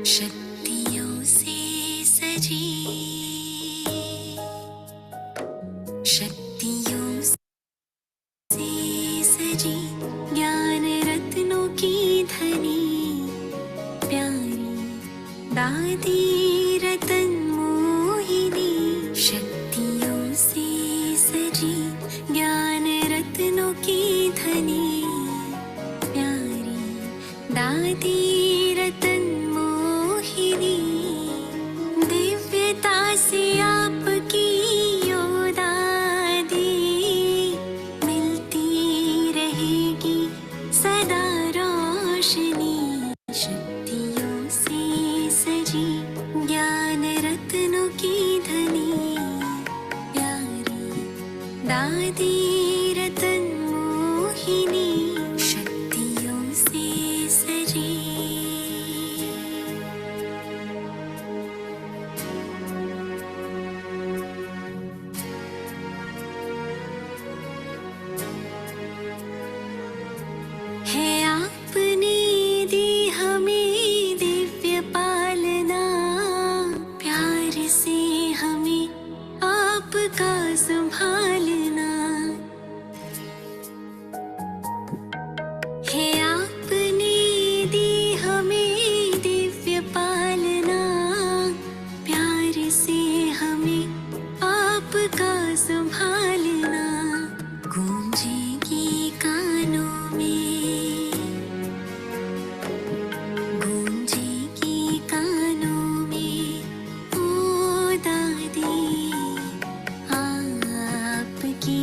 शक्तियों से सजी, शक्तियों से सजी, ज्ञान रत्नों की धनी, प्यारी दादी रतन मोहिनी। शक्तियों से सजी, ज्ञान रत्नों की धनी, प्यारी दादी रतन मोहिनी। दिव्यता से आपकी यो दादी, मिलती रहेगी सदा रोशनी। शक्तियों से सजी, ज्ञान रत्नों की धनी, प्यारी दादी रतन मोहिनी। शक्तियों से सजी। है आपने दी हमें दिव्य पालना, प्यार से हमें आपका संभालना। है आपने दी हमें दिव्य पालना, प्यार से हमें आपका संभालना। गूंजेगी कानों में, गूंजेगी कानों में ओ दादी, आपकी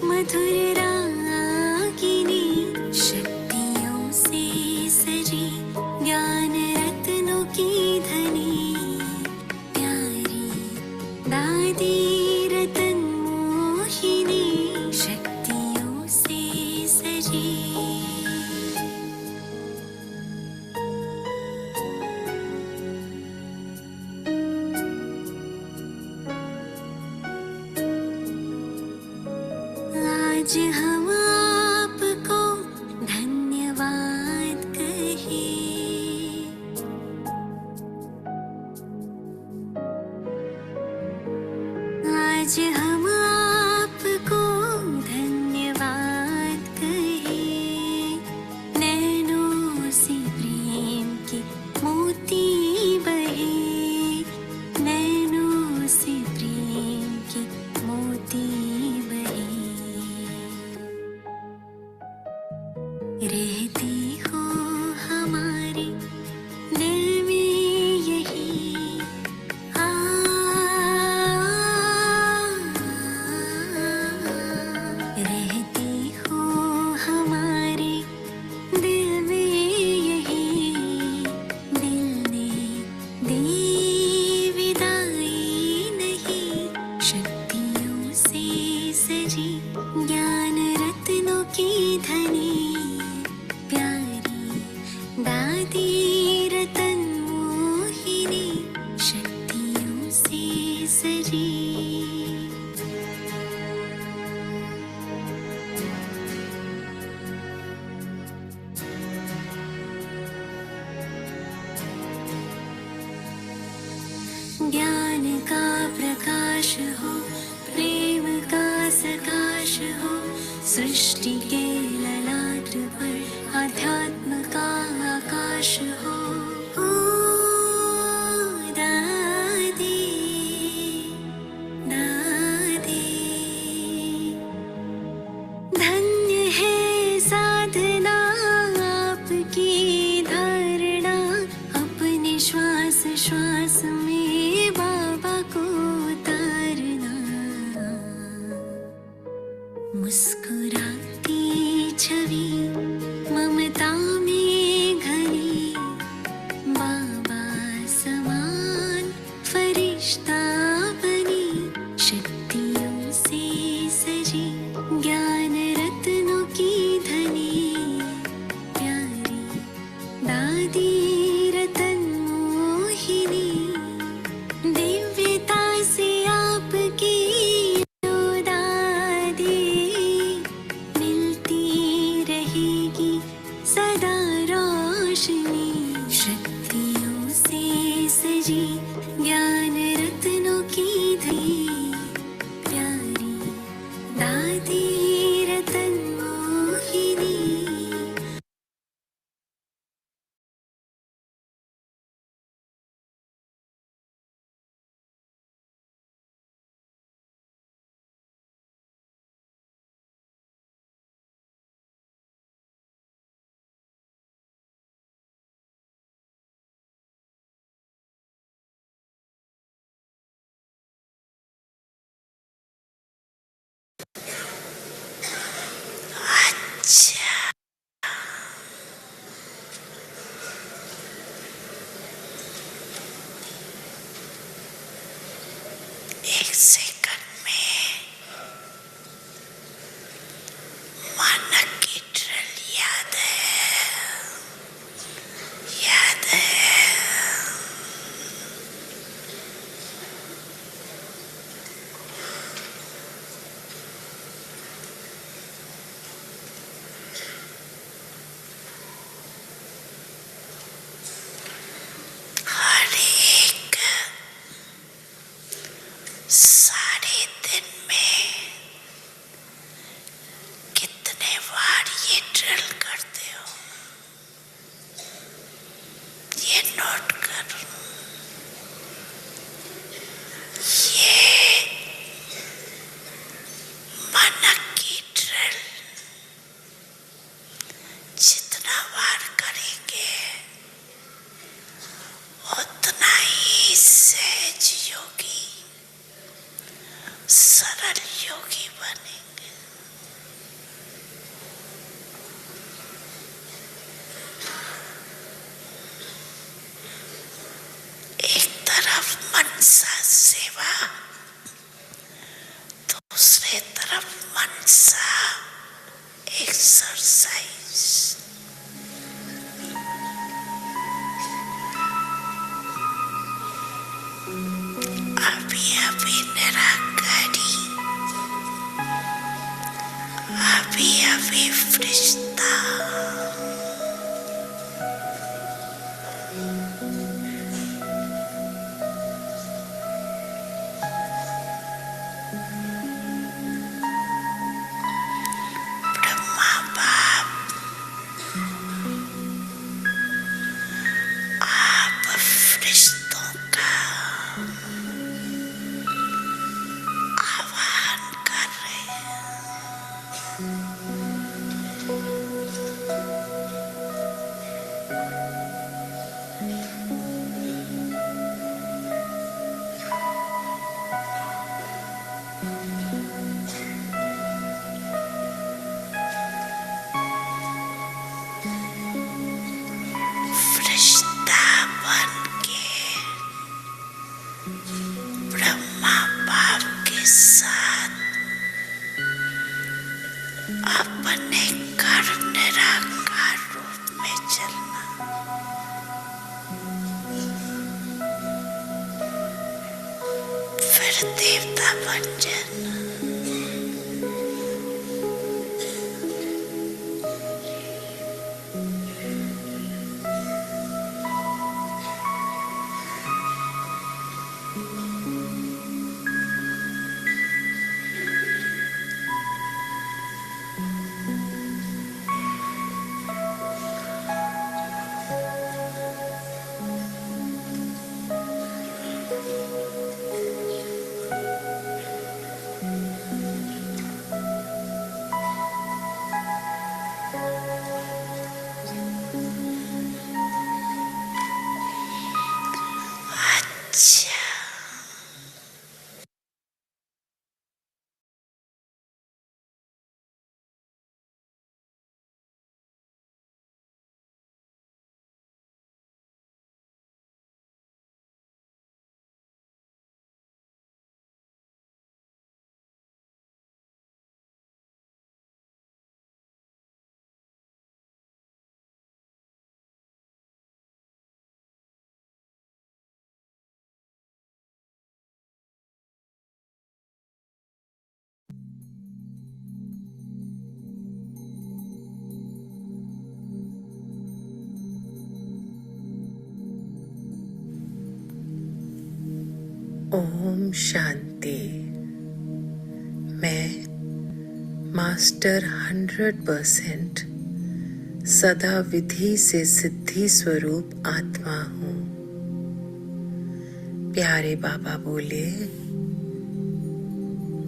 मधुर रागिनी। शक्तियों से सजी, ज्ञान रत्नों की धनी, प्यारी दादी रतन मोहिनी। शक्तियों से सजी। आज हम आपको धन्यवाद कहें, आज हम आपको धन्यवाद कहें। नैनों से प्रेम के मोती बहे, नैनों से प्रेम के मोती बहे। रहती हो हमारे दिल में यही, आ, रहती हो हमारे दिल में यही। दिल ने दी विदाई नहीं। शक्तियों से सजी, ज्ञान रत्नों की धनी, प्यारी दादी रतन मोहिनी। शक्तियों से सजी। ज्ञान का प्रकाश हो, प्रेम का सकाश हो, सृष्टि के ललाट पर आध्यात्म का आकाश हो। ओ दादी, दादी, धन्य है साधना आपकी धारणा। अपने श्वास श्वास में बाबा को उतारना। मुस्कुराती छवि ममता में घनी, अच्छा, एक सेकंड में मन की ड्रिल याद है, याद है। हर एक सारे दिन में कितने बार ये ड्रिल करते हो, ये नोट करो। ये मन की ड्रिल जितना बार करेंगे उतना ही सहज योगी, सरल योगी बनेंगे। एक तरफ मनसा सेवा, दूसरे तरफ मनसा एक्सरसाइज। अभी अभी निराकारी, अभी अभी फरिश्ता। ब्रह्मा बाप, आप फरिश्तों का आह्वान कर रहे हैं। फरिश्ता बन के ब्रह्मा बाप के साथ अपने घर निराकार रूप में चलना। फिर देवता बन जाना। अच्छा, ओम शांति। मैं मास्टर 100% सदा विधि से सिद्धि स्वरूप आत्मा हूँ। प्यारे बाबा बोले,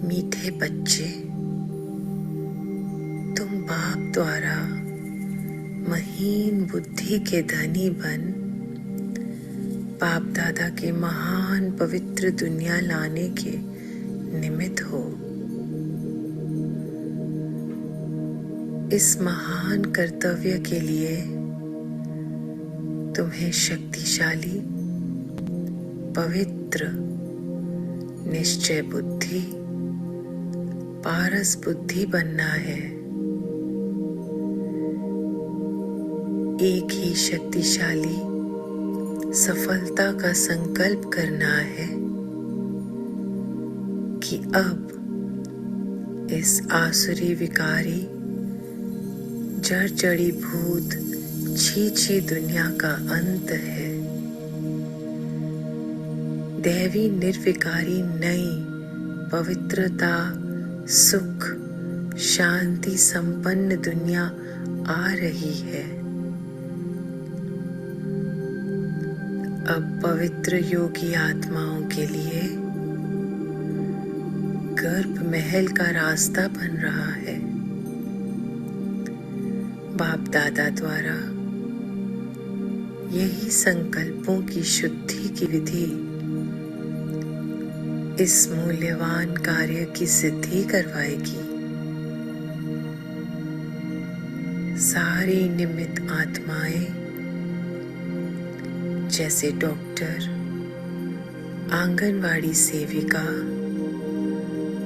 मीठे बच्चे, तुम बाप द्वारा महीन बुद्धि के धनी बन बाप दादा के महान पवित्र दुनिया लाने के निमित्त हो। इस महान कर्तव्य के लिए तुम्हें शक्तिशाली, पवित्र, निश्चय बुद्धि, पारस बुद्धि बनना है। एक ही शक्तिशाली सफलता का संकल्प करना है कि अब इस आसुरी विकारी जड़ जड़ी भूत छी दुनिया का अंत है। दैवी निर्विकारी नई पवित्रता, सुख, शांति संपन्न दुनिया आ रही है। अब पवित्र योगी आत्माओं के लिए गर्भ महल का रास्ता बन रहा है। बाप दादा द्वारा यही संकल्पों की शुद्धि की विधि इस मूल्यवान कार्य की सिद्धि करवाएगी। सारी निमित्त आत्माएं जैसे डॉक्टर, आंगनवाड़ी सेविका,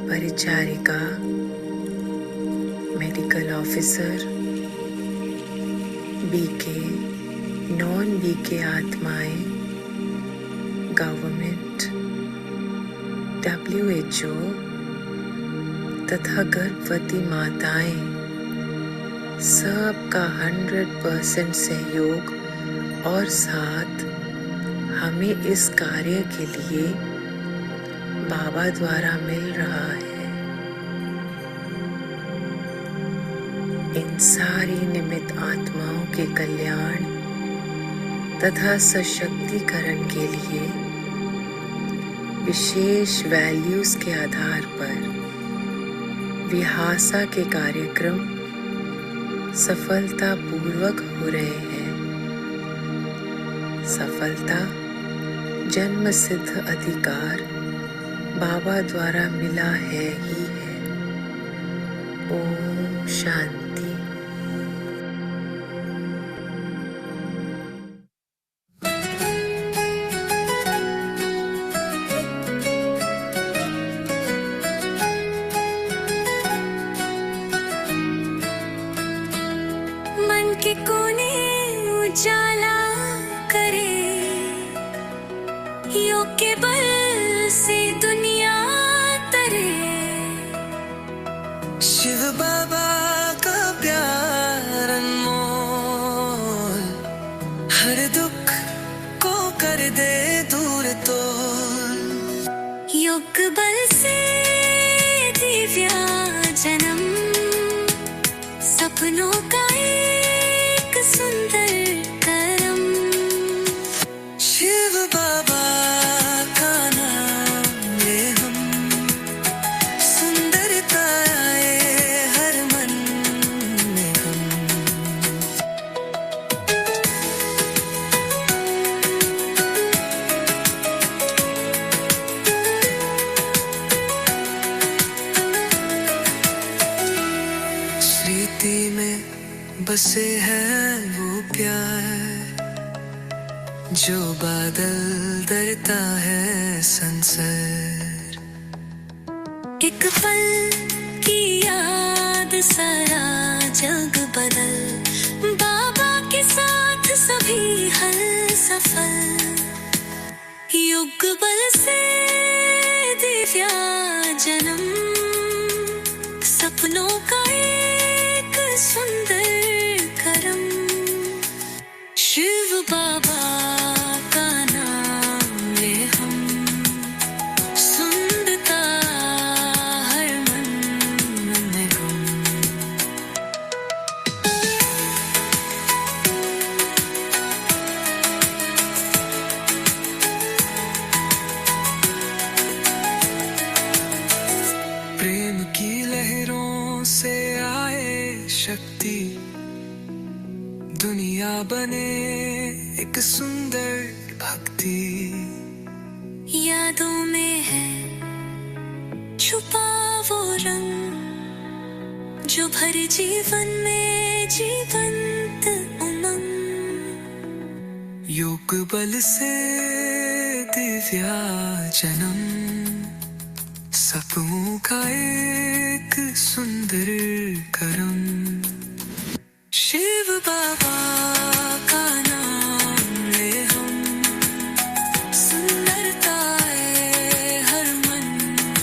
परिचारिका, medical officer, BK, non BK आत्माएं, गवर्नमेंट, WHO तथा गर्भवती माताएं सबका 100% सहयोग और साथ हमें इस कार्य के लिए बाबा द्वारा मिल रहा है। इन सारी निमित्त आत्माओं के कल्याण तथा सशक्तिकरण के लिए विशेष वैल्यूज के आधार पर विहासा के कार्यक्रम सफलता पूर्वक हो रहे हैं। सफलता जन्म सिद्ध अधिकार बाबा द्वारा मिला है ही है। ओम शांति। मन के कोने उजाला करे, योग के बल से दुनिया तरे। शिव बाबा का प्यार अनमोल हर दुख को कर दे दूर तोल। योग बल से दिव्या जन्म, सपनों का एक सुंदर करम। शिव बाबा का नाम ले हम, सुंदरता आए हर मन में हम। स्मृति में बसे हैं वो प्यार, जो बादल दरता है संसार। एक पल की याद सारा जग बदल, बाबा के साथ सभी हर सफल। युग बल से दिव्या जन्म, सपनों का एक सुंदर करम। शिव बाबा का नाम ले हम, सुंदरता हर मन में गुम। प्रेम की लहरों से आए शक्ति, दुनिया बने एक सुंदर भक्ति। यादों में है छुपा वो रंग, जो भर जीवन में जीवंत उमंग, योग बल से दिव्या जन्म, सपनों का एक सुंदर करम, शिव बाबा का नाम ले हम, सुंदरता है हर मन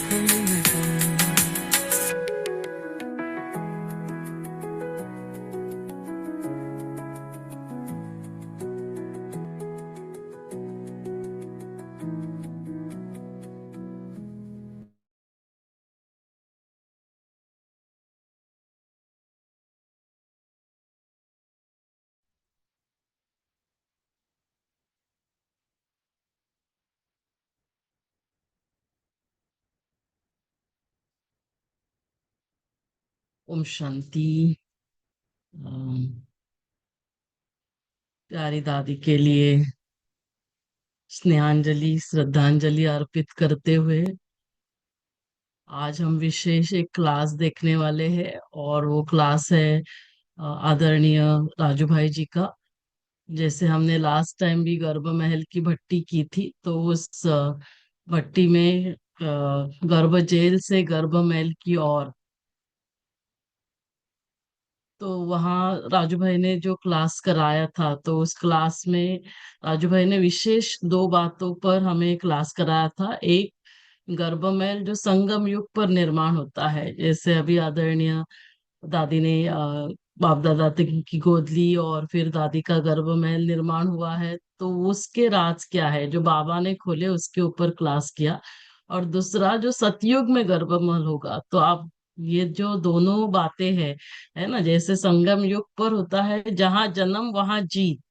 में गम। ओम शांति। अम, प्यारी दादी के लिए स्नेहांजलि श्रद्धांजलि अर्पित करते हुए आज हम विशेष एक क्लास देखने वाले हैं और वो क्लास है आदरणीय राजू भाई जी का। जैसे हमने लास्ट टाइम भी गर्भ महल की भट्टी की थी, तो उस भट्टी में गर्भ जेल से गर्भ महल की ओर, तो वहाँ राजू भाई ने जो क्लास कराया था, तो उस क्लास में राजू भाई ने विशेष दो बातों पर हमें क्लास कराया था। एक, गर्भमेल जो संगम युग पर निर्माण होता है, जैसे अभी आदरणीय दादी ने बाप दादा की गोद ली और फिर दादी का गर्भमहल निर्माण हुआ है, तो उसके राज क्या है जो बाबा ने खोले, उसके ऊपर क्लास किया। और दूसरा, जो सतयुग में गर्भमहल होगा, तो आप ये जो दोनों बातें हैं, है ना, जैसे संगम युग पर होता है जहां जन्म वहां जीत,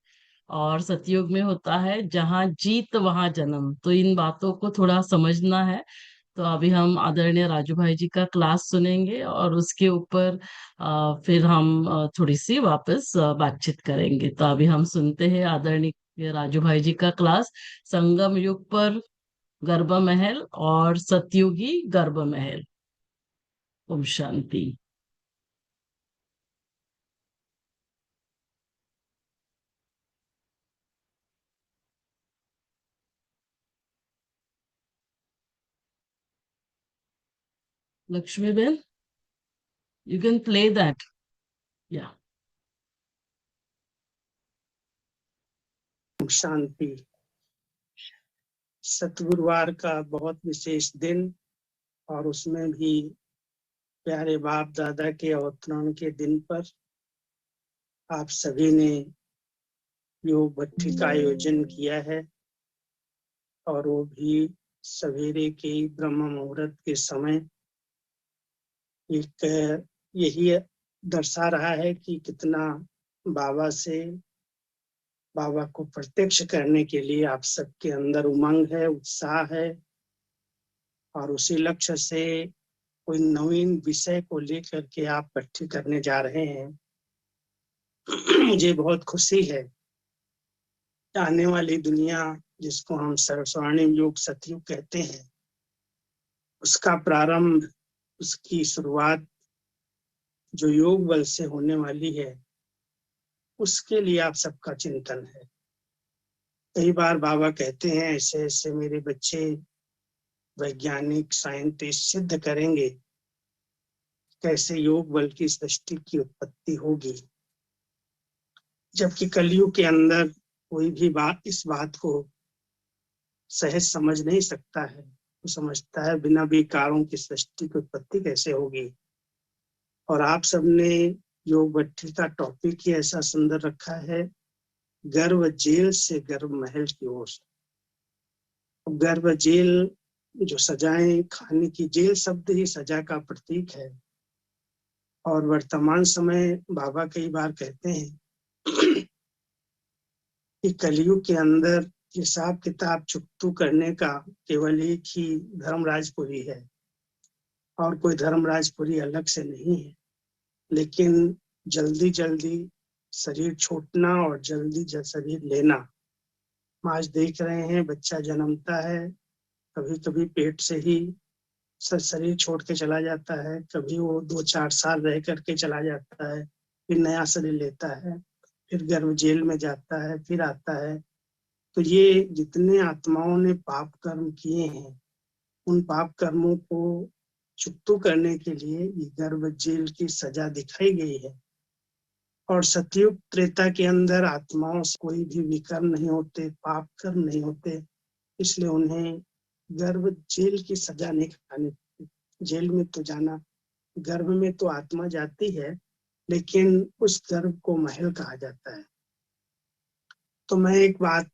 और सतयुग में होता है जहां जीत वहां जन्म, तो इन बातों को थोड़ा समझना है। तो अभी हम आदरणीय राजू भाई जी का क्लास सुनेंगे और उसके ऊपर फिर हम थोड़ी सी वापस बातचीत करेंगे। तो अभी हम सुनते हैं आदरणीय राजू भाई जी का क्लास, संगम युग पर गर्भ महल और सतयुगी गर्भ महल। ओम शांति। Lakshmi ben, you can play that. या शांति। सतगुरुवार का बहुत विशेष दिन, और उसमें भी प्यारे बाप दादा के अवतरण के दिन पर आप सभी ने योग भट्टी का आयोजन किया है, और वो भी सवेरे के ब्रह्म मुहूर्त के समय। एक यही दर्शा रहा है कि कितना बाबा को प्रत्यक्ष करने के लिए आप सबके अंदर उमंग है, उत्साह है, और उसी लक्ष्य से कोई नवीन विषय को लेकर के आप भट्टी करने जा रहे हैं। मुझे बहुत खुशी है। आने वाली दुनिया, जिसको हम स्वर्णिम युग सतयुग कहते हैं, उसका प्रारंभ, उसकी शुरुआत जो योग बल से होने वाली है, उसके लिए आप सबका चिंतन है। कई बार बाबा कहते हैं ऐसे ऐसे मेरे बच्चे वैज्ञानिक साइंटिस्ट सिद्ध करेंगे कैसे योग बल की सृष्टि की उत्पत्ति होगी, जबकि कलयुग के अंदर कोई भी बात इस बात को सहज समझ नहीं सकता है। वो समझता है बिना विकारों की सृष्टि की उत्पत्ति कैसे होगी। और आप सबने योग भट्टी का टॉपिक ही ऐसा सुंदर रखा है, गर्भ जेल से गर्भ महल की ओर। गर्भ जेल जो सजाएं खाने की, जेल शब्द ही सजा का प्रतीक है। और वर्तमान समय बाबा कई बार कहते हैं कि कलयुग के अंदर हिसाब किताब चुकतू करने का केवल एक ही धर्मराजपुरी है, और कोई धर्मराजपुरी अलग से नहीं है। लेकिन जल्दी जल्दी शरीर छूटना और जल्दी शरीर लेना, आज देख रहे हैं बच्चा जन्मता है, कभी कभी पेट से ही शरीर छोड़ के चला जाता है, कभी वो 2-4 साल रह करके चला जाता है, फिर नया शरीर लेता है, फिर गर्भ जेल में जाता है, फिर आता है। तो ये जितने आत्माओं ने पाप कर्म किए हैं, उन पाप कर्मों को चुकतो करने के लिए ये गर्भ जेल की सजा दिखाई गई है। और सतयुग त्रेता के अंदर आत्माओं से कोई भी विकर्म नहीं होते, पाप कर्म नहीं होते, इसलिए उन्हें गर्भ जेल की सजा नहीं खानी। जेल में तो जाना, गर्भ में तो आत्मा जाती है, लेकिन उस गर्भ को महल कहा जाता है। तो मैं एक बात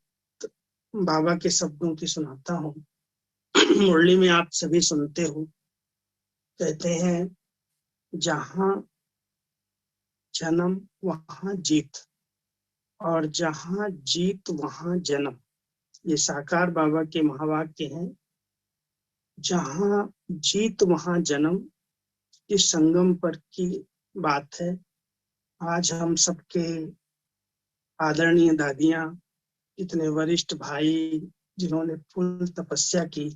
बाबा के शब्दों की सुनाता हूँ। मुरली में आप सभी सुनते हो, कहते हैं जहां जन्म वहां जीत, और जहां जीत वहां जन्म। ये साकार बाबा के महावाक्य हैं। जहां जीत वहां जन्म, इस संगम पर की बात है। आज हम सबके आदरणीय दादियां, इतने वरिष्ठ भाई जिन्होंने फुल तपस्या की,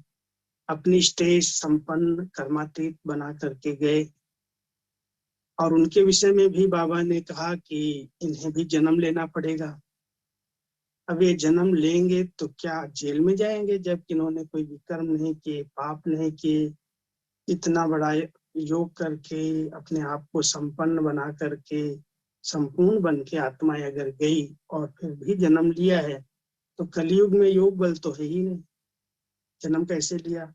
अपनी स्टेज संपन्न कर्मातीत बना करके गए, और उनके विषय में भी बाबा ने कहा कि इन्हें भी जन्म लेना पड़ेगा। अब ये जन्म लेंगे तो क्या जेल में जाएंगे, जब इन्होंने कोई विकर्म नहीं किए, पाप नहीं किए, इतना बड़ा योग करके अपने आप को संपन्न बना करके संपूर्ण बन के आत्माएं अगर गई और फिर भी जन्म लिया है, तो कलयुग में योग बल तो है ही नहीं, जन्म कैसे लिया।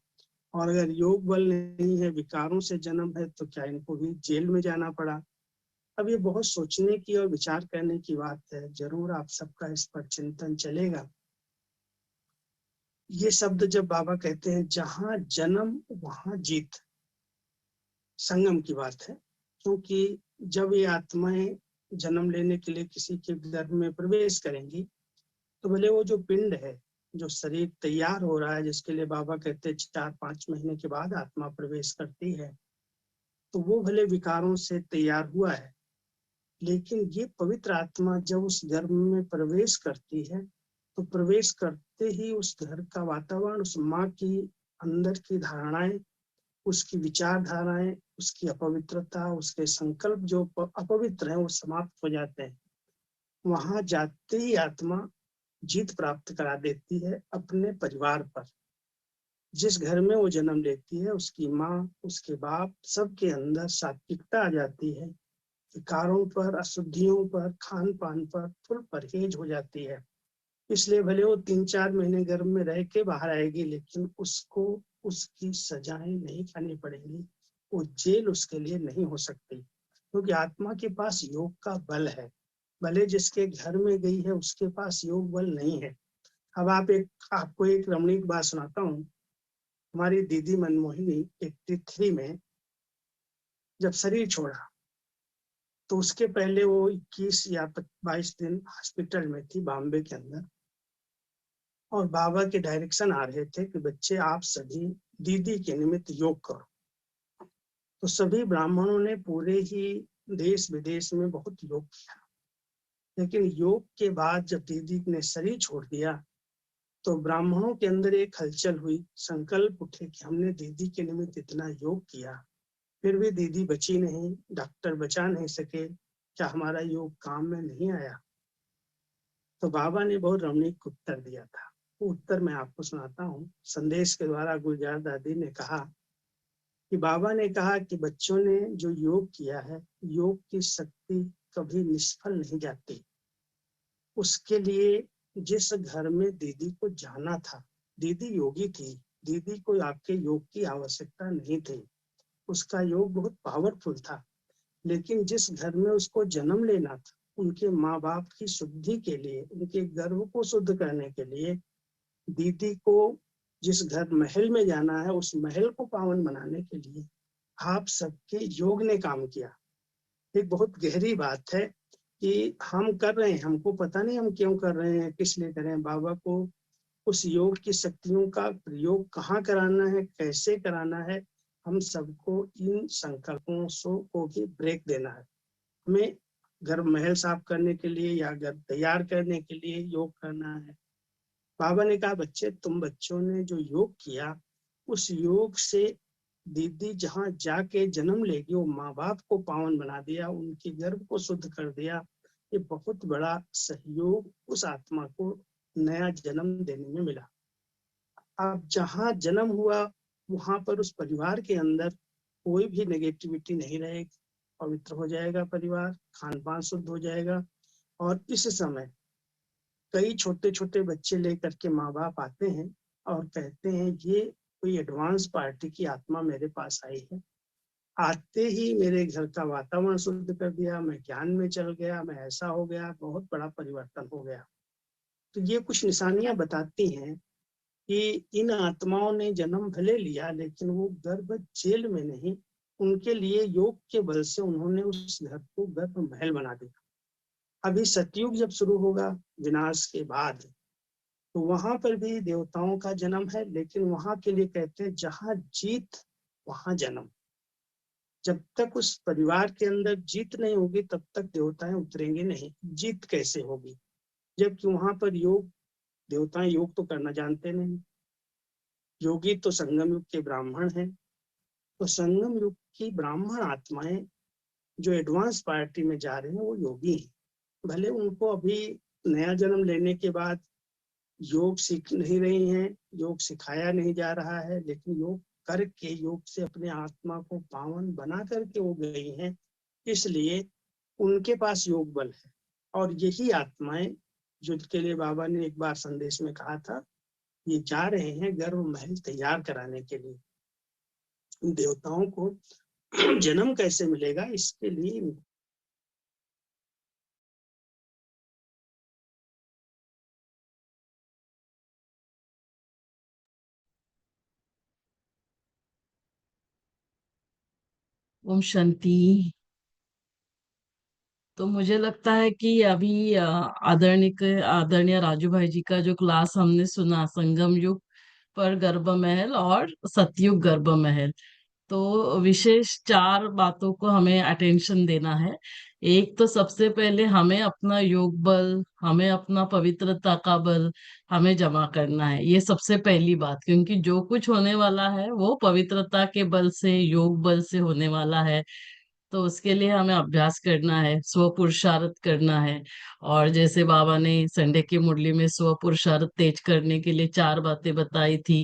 और अगर योग बल नहीं है, विकारों से जन्म है, तो क्या इनको भी जेल में जाना पड़ा। अब ये बहुत सोचने की और विचार करने की बात है, जरूर आप सबका इस पर चिंतन चलेगा। ये शब्द जब बाबा कहते हैं जहां जन्म वहां जीत, संगम की बात है। क्योंकि जब ये आत्माएं जन्म लेने के लिए किसी के गर्भ में प्रवेश करेंगी, तो भले वो जो पिंड है, जो शरीर तैयार हो रहा है, जिसके लिए बाबा कहते हैं 4-5 महीने के बाद आत्मा प्रवेश करती है, तो वो भले विकारों से तैयार हुआ है, लेकिन ये पवित्र आत्मा जब उस गर्भ में प्रवेश करती है, तो प्रवेश करते ही उस घर का वातावरण, उस माँ की अंदर की धारणाएं, उसकी विचारधाराएं, उसकी अपवित्रता, उसके संकल्प जो अपवित्र हैं, वो समाप्त हो जाते हैं। वहां जाते ही आत्मा जीत प्राप्त करा देती है अपने परिवार पर। जिस घर में वो जन्म लेती है, उसकी माँ, उसके बाप, सबके अंदर सात्विकता आ जाती है। विकारों पर, अशुद्धियों पर, खान पान पर फुल परहेज हो जाती है। इसलिए भले वो 3-4 महीने गर्भ में रह के बाहर आएगी, लेकिन उसको उसकी सजाएं नहीं खानी पड़ेंगी, वो जेल उसके लिए नहीं हो सकती, क्योंकि आत्मा के पास योग का बल है। भले जिसके घर में गई है उसके पास योग बल नहीं है। अब आपको एक रमणीक बात सुनाता हूँ। हमारी दीदी मनमोहिनी 83 में जब शरीर छोड़ा, तो उसके पहले वो 21 या 22 दिन हॉस्पिटल में थी बॉम्बे के अंदर, और बाबा के डायरेक्शन आ रहे थे कि बच्चे आप सभी दीदी के निमित्त योग करो। तो सभी ब्राह्मणों ने पूरे ही देश विदेश में बहुत योग किया, लेकिन योग के बाद जब दीदी ने शरीर छोड़ दिया, तो ब्राह्मणों के अंदर एक हलचल हुई, संकल्प उठे कि हमने दीदी के निमित्त इतना योग किया, फिर भी दीदी बची नहीं, डॉक्टर बचा नहीं सके, क्या हमारा योग काम में नहीं आया। तो बाबा ने बहुत रमणीक उत्तर दिया था। वो उत्तर मैं आपको सुनाता हूँ। संदेश के द्वारा गुलजार दादी ने कहा कि बाबा ने कहा कि बच्चों ने जो योग किया है, योग की शक्ति कभी निष्फल नहीं जाती। उसके लिए जिस घर में दीदी को जाना था, दीदी योगी थी, दीदी को आपके योग की आवश्यकता नहीं थी, उसका योग बहुत पावरफुल था, लेकिन जिस घर में उसको जन्म लेना था, उनके माँ बाप की शुद्धि के लिए, उनके गर्भ को शुद्ध करने के लिए, दीदी को जिस घर महल में जाना है, उस महल को पावन बनाने के लिए आप सबके योग ने काम किया। एक बहुत गहरी बात है कि हम कर रहे हैं, हमको पता नहीं हम क्यों कर रहे हैं, किस लिए कर रहे हैं। बाबा को उस योग की शक्तियों का प्रयोग कहाँ कराना है, कैसे कराना है, हम सबको इन संकल्पों को भी ब्रेक देना है। हमें घर महल साफ करने के लिए या घर तैयार करने के लिए योग करना है। बाबा ने कहा बच्चे, तुम बच्चों ने जो योग किया, उस योग से दीदी जहाँ जाके जन्म लेगी वो माँ बाप को पावन बना दिया, उनके गर्भ को शुद्ध कर दिया। ये बहुत बड़ा सहयोग उस आत्मा को नया जन्म देने में मिला। अब जहाँ जन्म हुआ वहां पर उस परिवार के अंदर कोई भी नेगेटिविटी नहीं रहेगी, पवित्र हो जाएगा परिवार, खान पान शुद्ध हो जाएगा। और इस समय कई छोटे छोटे बच्चे लेकर के माँ बाप आते हैं और कहते हैं ये कोई एडवांस पार्टी की आत्मा मेरे पास आई है, आते ही मेरे घर का वातावरण शुद्ध कर दिया, मैं ज्ञान में चल गया, मैं ऐसा हो गया, बहुत बड़ा परिवर्तन हो गया। तो ये कुछ निशानियां बताती हैं कि इन आत्माओं ने जन्म भले लिया लेकिन वो गर्भ जेल में नहीं, उनके लिए योग के बल से उन्होंने उस घर को गर्भ महल बना दिया। अभी सतयुग जब शुरू होगा विनाश के बाद, तो वहां पर भी देवताओं का जन्म है, लेकिन वहां के लिए कहते हैं जहां जीत वहां जन्म। जब तक उस परिवार के अंदर जीत नहीं होगी तब तक देवताएं उतरेंगे नहीं। जीत कैसे होगी जबकि वहां पर योग, देवताएं योग तो करना जानते नहीं। योगी तो संगम युग के ब्राह्मण हैं, तो संगम युग की ब्राह्मण आत्माएं जो एडवांस पार्टी में जा रहे हैं वो योगी हैं। भले उनको अभी नया जन्म लेने के बाद योग सीख नहीं रही हैं, योग सिखाया नहीं जा रहा है, लेकिन योग करके, योग से अपने आत्मा को पावन बना करके वो गई हैं, इसलिए उनके पास योग बल है। और यही आत्माएं जिनके लिए बाबा ने एक बार संदेश में कहा था, ये जा रहे हैं गर्भ महल तैयार कराने के लिए। देवताओं को जन्म कैसे मिलेगा इसके लिए ओम शांति। तो मुझे लगता है कि अभी आदरणीय राजू भाई जी का जो क्लास हमने सुना, संगम युग पर गर्भ महल और सतयुग गर्भ महल, तो विशेष चार बातों को हमें अटेंशन देना है। एक तो सबसे पहले हमें अपना योग बल, हमें अपना पवित्रता का बल हमें जमा करना है। ये सबसे पहली बात, क्योंकि जो कुछ होने वाला है वो पवित्रता के बल से, योग बल से होने वाला है। तो उसके लिए हमें अभ्यास करना है, स्व पुरुषार्थ करना है। और जैसे बाबा ने संडे की मुरली में स्व पुरुषार्थ तेज करने के लिए चार बातें बताई थी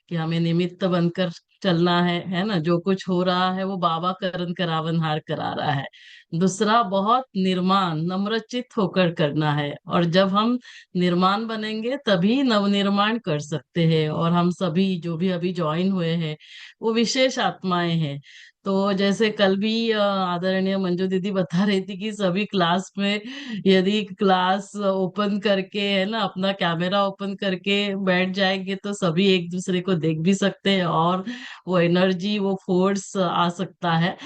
कि हमें निमित्त बनकर चलना है ना। जो कुछ हो रहा है वो बाबा करन करावनहार करा रहा है। दूसरा, बहुत निर्माण नम्रचित होकर करना है, और जब हम निर्माण बनेंगे तभी नवनिर्माण कर सकते हैं। और हम सभी जो भी अभी ज्वाइन हुए हैं वो विशेष आत्माएं हैं। तो जैसे कल भी आदरणीय मंजू दीदी बता रही थी कि सभी क्लास में यदि क्लास ओपन करके, है ना, अपना कैमरा ओपन करके बैठ जाएंगे तो सभी एक दूसरे को देख भी सकते हैं और वो एनर्जी, वो फोर्स आ सकता है।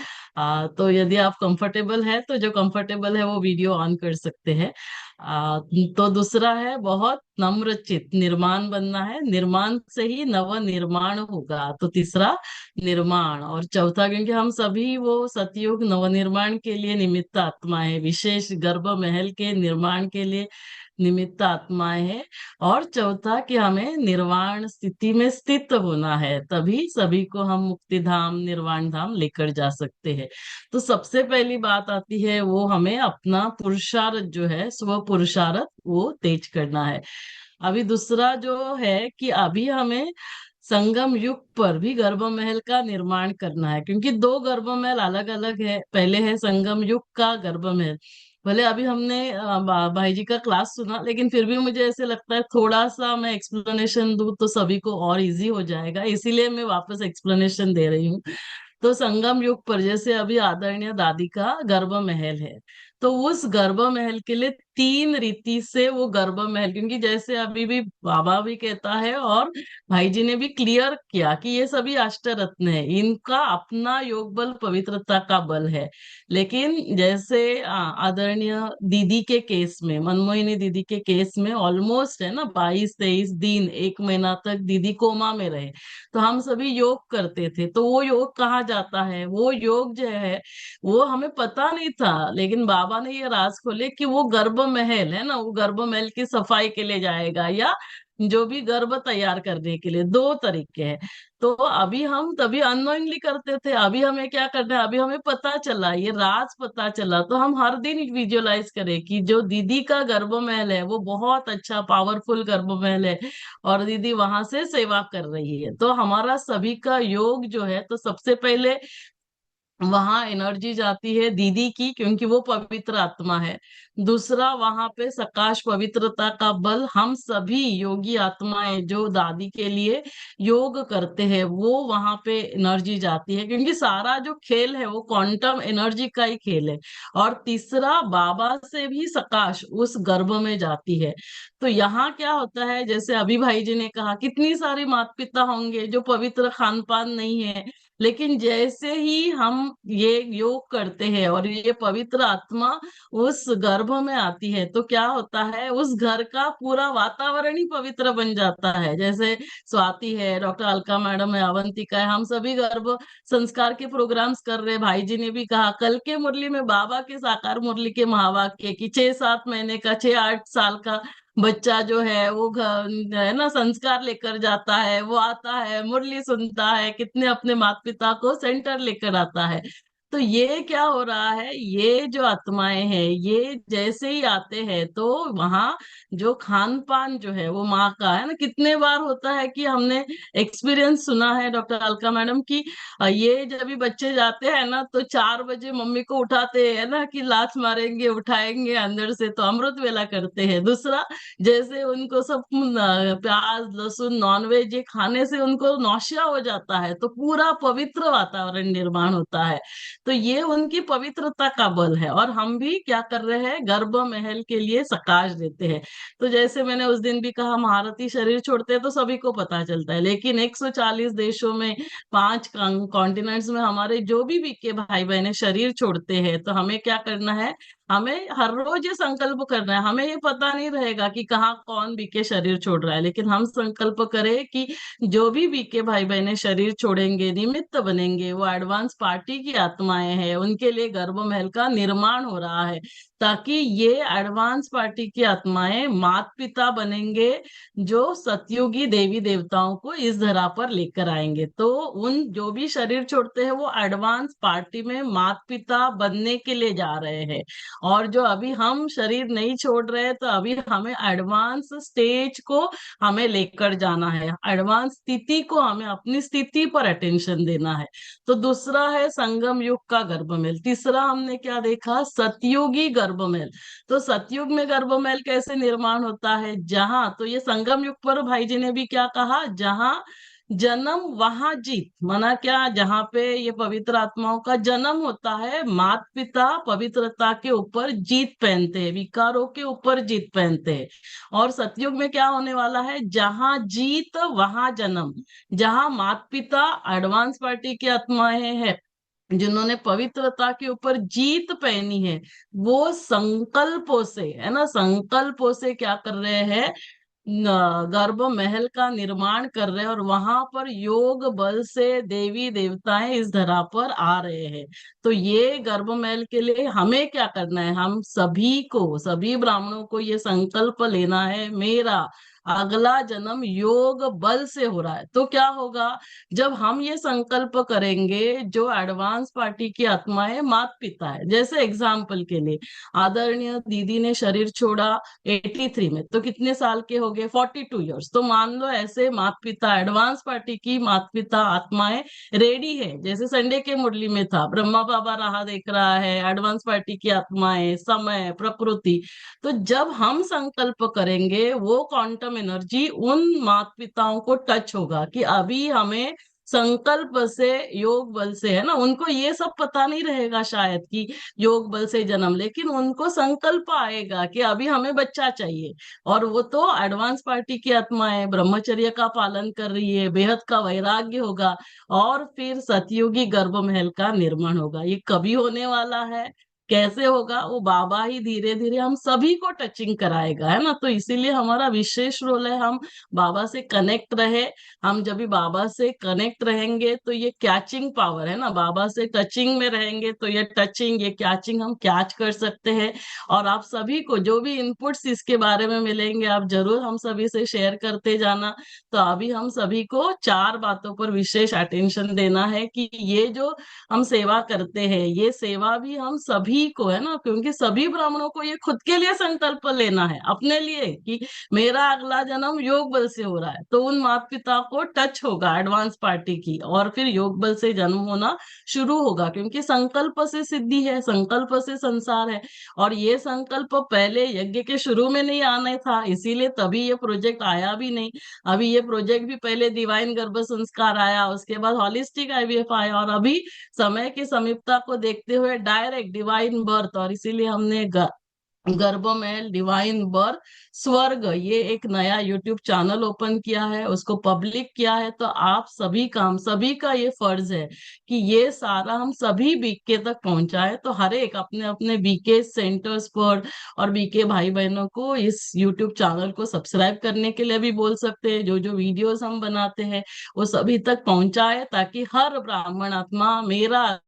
तो यदि आप कंफर्टेबल है तो जो कंफर्टेबल है वो वीडियो ऑन कर सकते हैं। तो दूसरा है बहुत नम्रचित, निर्माण बनना है, निर्माण से ही नव निर्माण होगा। तो तीसरा निर्माण, और चौथा, क्योंकि हम सभी वो सतयुग नवनिर्माण के लिए निमित्त आत्माएं, विशेष गर्भ महल के निर्माण के लिए निमित्त आत्माएं हैं। और चौथा कि हमें निर्वाण स्थिति में स्थित होना है, तभी सभी को हम मुक्ति धाम, निर्वाण धाम लेकर जा सकते हैं। तो सबसे पहली बात आती है वो हमें अपना पुरुषार्थ जो है, स्व पुरुषार्थ, वो तेज करना है। अभी दूसरा जो है कि अभी हमें संगम युग पर भी गर्भ महल का निर्माण करना है, क्योंकि दो गर्भ महल अलग अलग है। पहले है संगम युग का गर्भ महल। भले अभी हमने भाई जी का क्लास सुना, लेकिन फिर भी मुझे ऐसे लगता है थोड़ा सा मैं एक्सप्लेनेशन दूं तो सभी को और इजी हो जाएगा, इसीलिए मैं वापस एक्सप्लेनेशन दे रही हूँ। तो संगम युग पर जैसे अभी आदरणीय दादी का गर्भ महल है, तो उस गर्भ महल के लिए तीन रीति से वो गर्भ महल, क्योंकि जैसे अभी भी बाबा भी कहता है और भाई जी ने भी क्लियर किया कि ये सभी अष्टरत्न है, इनका अपना योग बल, पवित्रता का बल है। लेकिन जैसे आदरणीय दीदी के केस में, मनमोहिनी दीदी के केस में ऑलमोस्ट, है ना, 22-23 दिन, एक महीना तक दीदी कोमा में रहे। तो हम सभी योग करते थे, तो वो योग कहाँ जाता है? वो योग जो है वो हमें पता नहीं था, लेकिन बाबा बाबा ने ये राज खोले कि वो गर्भ महल है ना, वो गर्भ महल की सफाई के लिए जाएगा या जो भी गर्भ तैयार करने के लिए, दो तरीके हैं। तो अभी हम तभी अननोइंगली करते थे, अभी हमें क्या करना है, अभी हमें पता चला, ये राज पता चला, तो हम हर दिन विजुअलाइज करें कि जो दीदी का गर्भ महल है वो बहुत अच्छा पावरफुल गर्भ महल है और दीदी वहां से सेवा कर रही है। तो हमारा सभी का योग जो है, तो सबसे पहले वहां एनर्जी जाती है दीदी की, क्योंकि वो पवित्र आत्मा है। दूसरा, वहां पे सकाश पवित्रता का बल, हम सभी योगी आत्माएं जो दादी के लिए योग करते हैं, वो वहां पे एनर्जी जाती है, क्योंकि सारा जो खेल है वो क्वांटम एनर्जी का ही खेल है। और तीसरा, बाबा से भी सकाश उस गर्भ में जाती है। तो यहाँ क्या होता है, जैसे अभी भाई जी ने कहा, कितनी सारी माता पिता होंगे जो पवित्र खान पान नहीं है, लेकिन जैसे ही हम ये योग करते हैं और ये पवित्र आत्मा उस गर्भ में आती है, तो क्या होता है, उस घर का पूरा वातावरण ही पवित्र बन जाता है। जैसे स्वाति है, डॉक्टर अलका मैडम है, अवंतिका है, हम सभी गर्भ संस्कार के प्रोग्राम्स कर रहे हैं। भाई जी ने भी कहा, कल के मुरली में बाबा के साकार मुरली के महावाक्य की 6-7 महीने का, 6-8 साल का बच्चा जो है वो है ना, संस्कार लेकर जाता है, वो आता है, मुरली सुनता है, कितने अपने माता पिता को सेंटर लेकर आता है। तो ये क्या हो रहा है, ये जो आत्माएं हैं, ये जैसे ही आते हैं तो वहां जो खान पान जो है वो माँ का है ना, कितने बार होता है कि हमने एक्सपीरियंस सुना है डॉक्टर अलका मैडम की, ये जब भी बच्चे जाते हैं ना तो 4 बजे मम्मी को उठाते हैं ना कि लात मारेंगे, उठाएंगे अंदर से, तो अमृत वेला करते हैं। दूसरा, जैसे उनको सब प्याज लहसुन नॉनवेज ये खाने से उनको नौशिया हो जाता है, तो पूरा पवित्र वातावरण निर्माण होता है। तो ये उनकी पवित्रता का बल है। और हम भी क्या कर रहे हैं, गर्भ महल के लिए सकाश देते हैं। तो जैसे मैंने उस दिन भी कहा, महारथी शरीर छोड़ते हैं तो सभी को पता चलता है, लेकिन 140 देशों में, 5 कॉन्टिनेंट्स में हमारे जो भी बीके भाई बहने शरीर छोड़ते हैं, तो हमें क्या करना है, हमें हर रोज ये संकल्प करना है। हमें ये पता नहीं रहेगा कि कहाँ कौन बीके शरीर छोड़ रहा है, लेकिन हम संकल्प करें कि जो भी बीके भाई बहने शरीर छोड़ेंगे, निमित्त बनेंगे, वो एडवांस पार्टी की आत्माएं हैं, उनके लिए गर्भ महल का निर्माण हो रहा है, ताकि ये एडवांस पार्टी की आत्माएं माता पिता बनेंगे, जो सतयुगी देवी देवताओं को इस धरा पर लेकर आएंगे। तो उन जो भी शरीर छोड़ते हैं वो एडवांस पार्टी में माता पिता बनने के लिए जा रहे हैं। और जो अभी हम शरीर नहीं छोड़ रहे, तो अभी हमें एडवांस स्टेज को हमें लेकर जाना है, एडवांस स्थिति को हमें अपनी स्थिति पर अटेंशन देना है। तो दूसरा है संगम युग का गर्भमेल। तीसरा हमने क्या देखा, सतयुगी गर्भमेल। तो सतयुग में गर्भमेल कैसे निर्माण होता है, जहां, तो ये संगम युग पर भाई जी ने भी क्या कहा, जहां जन्म वहां जीत, माना क्या, जहां पे ये पवित्र आत्माओं का जन्म होता है, माता पिता पवित्रता के ऊपर जीत पहनते हैं, विकारों के ऊपर जीत पहनते हैं। और सतयुग में क्या होने वाला है, जहां जीत वहां जन्म, जहां माता पिता एडवांस पार्टी की आत्माएं हैं जिन्होंने पवित्रता के ऊपर जीत पहनी है, वो संकल्पों से है ना, संकल्पों से क्या कर रहे हैं, गर्भ महल का निर्माण कर रहे हैं, और वहां पर योग बल से देवी देवताएं इस धरा पर आ रहे हैं। तो ये गर्भ महल के लिए हमें क्या करना है, हम सभी को, सभी ब्राह्मणों को ये संकल्प लेना है, मेरा अगला जन्म योग बल से हो रहा है। तो क्या होगा, जब हम ये संकल्प करेंगे, जो एडवांस पार्टी की आत्माएं माता पिता है, जैसे एग्जाम्पल के लिए आदरणीय दीदी ने शरीर छोड़ा 83 में, तो कितने साल के हो गए, 42 ईयर्स। तो मान लो ऐसे माता पिता, एडवांस पार्टी की माता पिता आत्माएं रेडी है, जैसे संडे के मुरली में था, ब्रह्मा बाबा राह देख रहा है, एडवांस पार्टी की आत्माएं, समय, प्रकृति। तो जब हम संकल्प करेंगे, वो क्वांटम एनर्जी उन माता पिताओं को टच होगा कि अभी हमें संकल्प से, योग बल से, है ना, उनको ये सब पता नहीं रहेगा शायद कि योग बल से जन्म, लेकिन उनको संकल्प आएगा कि अभी हमें बच्चा चाहिए। और वो तो एडवांस पार्टी की आत्माएं ब्रह्मचर्य का पालन कर रही है, बेहद का वैराग्य होगा, और फिर सतयुगी गर्भ महल का निर्माण होगा। ये कभी होने वाला है, कैसे होगा, वो बाबा ही धीरे धीरे हम सभी को टचिंग कराएगा, है ना। तो इसीलिए हमारा विशेष रोल है, हम बाबा से कनेक्ट रहे। हम जब भी बाबा से कनेक्ट रहेंगे तो ये कैचिंग पावर है ना, बाबा से टचिंग में रहेंगे तो ये टचिंग, ये कैचिंग हम कैच कर सकते हैं। और आप सभी को जो भी इनपुट्स इसके बारे में मिलेंगे, आप जरूर हम सभी से शेयर करते जाना। तो अभी हम सभी को 4 बातों पर विशेष अटेंशन देना है कि ये जो हम सेवा करते हैं, ये सेवा भी हम सभी को है ना, क्योंकि सभी ब्राह्मणों को ये खुद के लिए संकल्प लेना है, अपने लिए, कि मेरा अगला जन्म योग बल से हो रहा है। तो उन माता पिता को टच होगा एडवांस पार्टी की, और फिर योग बल से जन्म होना शुरू होगा, क्योंकि संकल्प से सिद्धि है, संकल्प से संसार है। और ये संकल्प पहले यज्ञ के शुरू में नहीं आना था, इसीलिए तभी ये प्रोजेक्ट आया भी नहीं। अभी ये प्रोजेक्ट भी पहले डिवाइन गर्भ संस्कार आया, उसके बाद हॉलिस्टिक आईवीएफ आया, और अभी समय की समीपता को देखते हुए डायरेक्ट डिवाइन बर्थ। और इसीलिए हमने गर्भमेल डिवाइन बर्थ स्वर्ग, ये एक नया यूट्यूब चैनल ओपन किया है, उसको पब्लिक किया है। तो आप सभी का, हम सभी का ये फर्ज है कि ये सारा हम सभी बीके तक पहुंचाए। तो हर एक अपने अपने बीके सेंटर्स पर और बीके भाई बहनों को इस यूट्यूब चैनल को सब्सक्राइब करने के लिए भी बोल सकते हैं। जो जो वीडियोस हम बनाते हैं वो सभी तक पहुंचाए, ताकि हर ब्राह्मण आत्मा मेरा